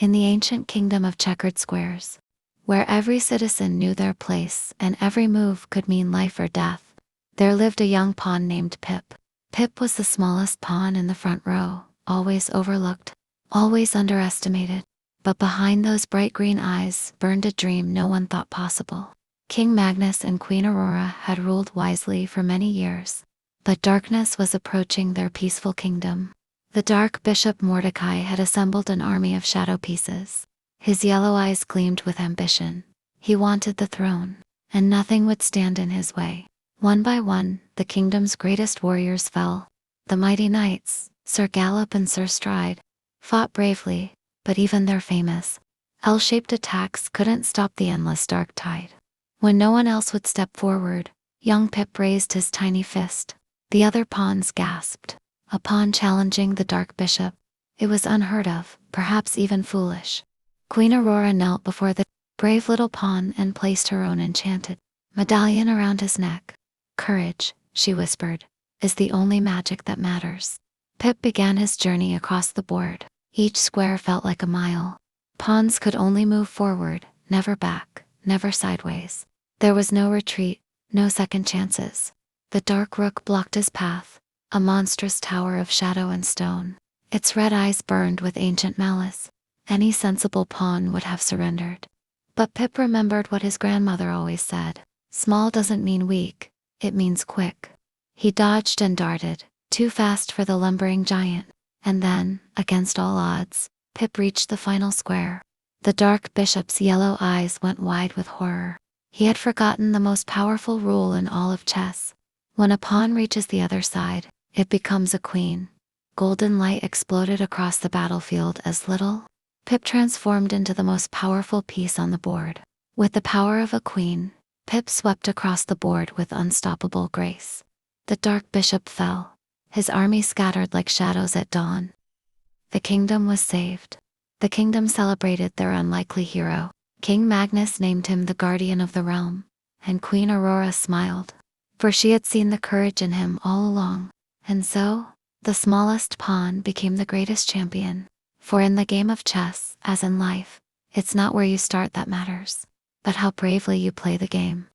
In the ancient kingdom of checkered squares, where every citizen knew their place and every move could mean life or death, there lived a young pawn named Pip. Pip was the smallest pawn in the front row, always overlooked, always underestimated. But behind those bright green eyes burned a dream no one thought possible. King Magnus and Queen Aurora had ruled wisely for many years, but darkness was approaching their peaceful kingdom. The dark Bishop Mordecai had assembled an army of shadow pieces. His yellow eyes gleamed with ambition. He wanted the throne, and nothing would stand in his way. One by one, the kingdom's greatest warriors fell. The mighty knights, Sir Galop and Sir Stride, fought bravely, but even their famous, L-shaped attacks couldn't stop the endless dark tide. When no one else would step forward, young Pip raised his tiny fist. The other pawns gasped. A pawn challenging the dark bishop. It was unheard of, perhaps even foolish. Queen Aurora knelt before the brave little pawn and placed her own enchanted medallion around his neck. "Courage," she whispered, "is the only magic that matters." Pip began his journey across the board. Each square felt like a mile. Pawns could only move forward, never back, never sideways. There was no retreat, no second chances. The dark rook blocked his path, a monstrous tower of shadow and stone. Its red eyes burned with ancient malice. Any sensible pawn would have surrendered. But Pip remembered what his grandmother always said: small doesn't mean weak, it means quick. He dodged and darted, too fast for the lumbering giant. And then, against all odds, Pip reached the final square. The dark bishop's yellow eyes went wide with horror. He had forgotten the most powerful rule in all of chess. When a pawn reaches the other side, it becomes a queen. Golden light exploded across the battlefield as little Pip transformed into the most powerful piece on the board. With the power of a queen, Pip swept across the board with unstoppable grace. The dark bishop fell. His army scattered like shadows at dawn. The kingdom was saved. The kingdom celebrated their unlikely hero. King Magnus named him the guardian of the realm, and Queen Aurora smiled, for she had seen the courage in him all along. And so, the smallest pawn became the greatest champion. For in the game of chess, as in life, it's not where you start that matters, but how bravely you play the game.